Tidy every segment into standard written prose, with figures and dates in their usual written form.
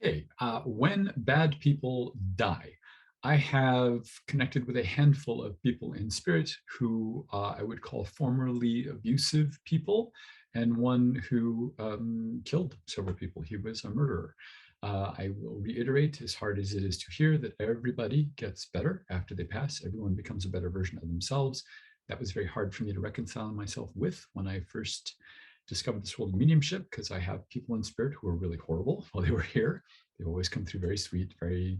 Okay, when bad people die, I have connected with a handful of people in spirit who I would call formerly abusive people, and one who killed several people. He was a murderer. I will reiterate, as hard as it is to hear, that everybody gets better after they pass. Everyone becomes a better version of themselves. That was very hard for me to reconcile myself with when I first discovered this world of mediumship, because I have people in spirit who are really horrible while they were here. They always come through very sweet, very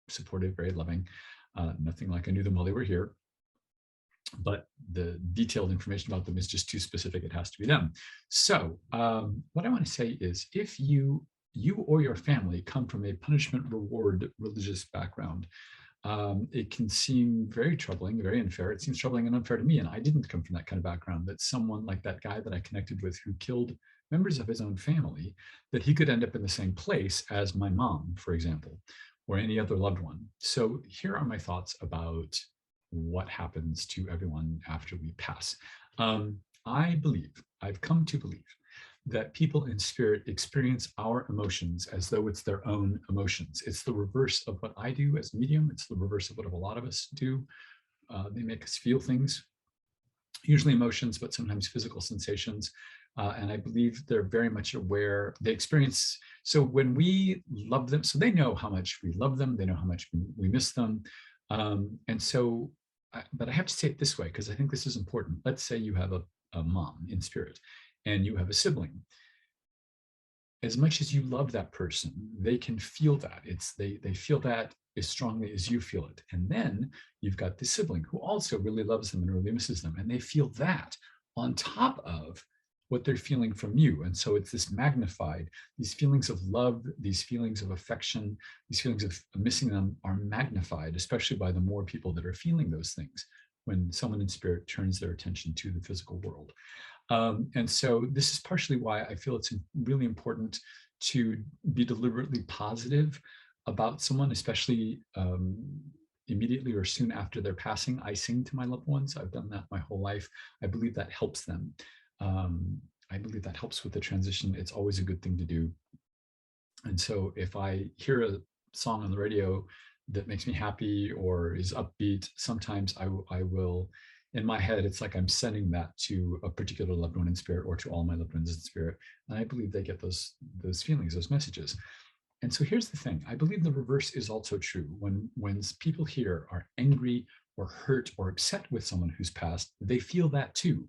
supportive, very loving. Nothing like I knew them while they were here. But the detailed information about them is just too specific. It has to be them. So what I want to say is, if you or your family come from a punishment reward religious background, it can seem very troubling, very unfair. It seems troubling and unfair to me. And I didn't come from that kind of background, that someone like that guy that I connected with who killed members of his own family, that he could end up in the same place as my mom, for example, or any other loved one. So here are my thoughts about what happens to everyone after we pass. I've come to believe that people in spirit experience our emotions as though it's their own emotions. It's the reverse of what I do as a medium. It's the reverse of what a lot of us do. They make us feel things, usually emotions, but sometimes physical sensations. And I believe they're very much aware. They experience, so when we love them, so they know how much we love them. They know how much we miss them. But I have to say it this way, because I think this is important. Let's say you have a mom in spirit and you have a sibling. As much as you love that person, they can feel that. They feel that as strongly as you feel it. And then you've got the sibling who also really loves them and really misses them. And they feel that on top of what they're feeling from you. And so it's this magnified, these feelings of love, these feelings of affection, these feelings of missing them are magnified, especially by the more people that are feeling those things when someone in spirit turns their attention to the physical world. And so this is partially why I feel it's really important to be deliberately positive about someone, especially immediately or soon after their passing. I sing to my loved ones. I've done that my whole life. I believe that helps them. I believe that helps with the transition. It's always a good thing to do. And so if I hear a song on the radio that makes me happy or is upbeat, sometimes I will, in my head, it's like I'm sending that to a particular loved one in spirit or to all my loved ones in spirit. And I believe they get those feelings, those messages. And so here's the thing. I believe the reverse is also true. When people here are angry or hurt or upset with someone who's passed, they feel that too.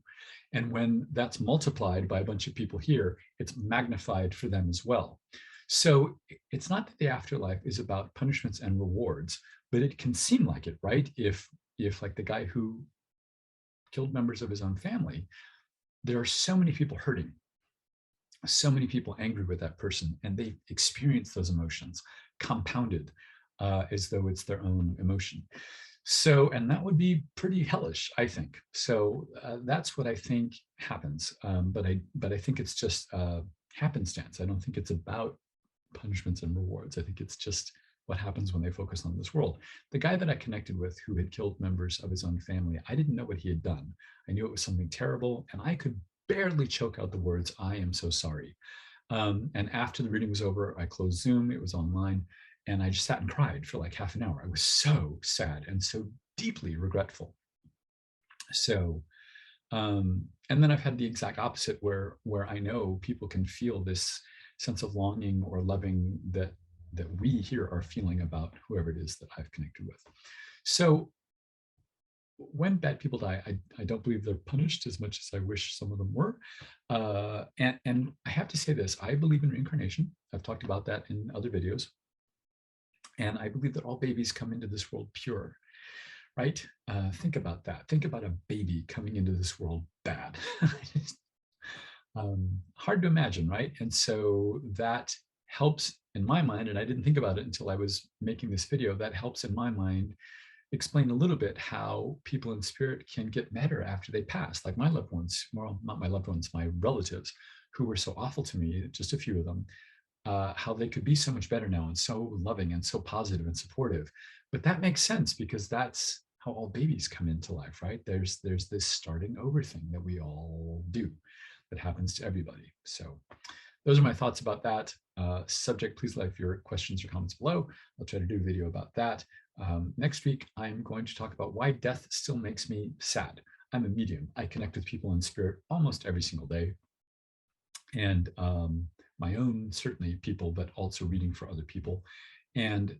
And when that's multiplied by a bunch of people here, it's magnified for them as well. So it's not that the afterlife is about punishments and rewards, but it can seem like it, right? If like the guy who killed members of his own family, there are so many people hurting, so many people angry with that person, and they experience those emotions compounded as though it's their own emotion. So, and that would be pretty hellish, I think. So that's what I think happens. But I think it's just happenstance. I don't think it's about punishments and rewards. I think it's just what happens when they focus on this world. The guy that I connected with who had killed members of his own family, I didn't know what he had done. I knew it was something terrible, and I could barely choke out the words, "I am so sorry." And after the reading was over, I closed Zoom, it was online, and I just sat and cried for like half an hour. I was so sad and so deeply regretful. So, and then I've had the exact opposite where I know people can feel this sense of longing or loving that we here are feeling about whoever it is that I've connected with. So when bad people die, I don't believe they're punished as much as I wish some of them were. And I have to say this, I believe in reincarnation. I've talked about that in other videos. And I believe that all babies come into this world pure, right? Think about that. Think about a baby coming into this world bad. Hard to imagine, right? And so that helps in my mind, and I didn't think about it until I was making this video, that helps in my mind explain a little bit how people in spirit can get better after they pass. Like my loved ones, well, not my loved ones, my relatives who were so awful to me, just a few of them, how they could be so much better now and so loving and so positive and supportive. But that makes sense because that's how all babies come into life, right? There's this starting over thing that we all do that happens to everybody. So those are my thoughts about that subject. Please leave your questions or comments below. I'll try to do a video about that. Next week, I'm going to talk about why death still makes me sad. I'm a medium. I connect with people in spirit almost every single day. And my own, certainly, people, but also reading for other people. And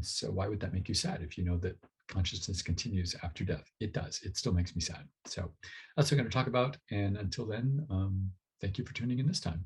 so why would that make you sad if you know that consciousness continues after death? It does. It still makes me sad. So that's what I'm going to talk about. And until then, thank you for tuning in this time.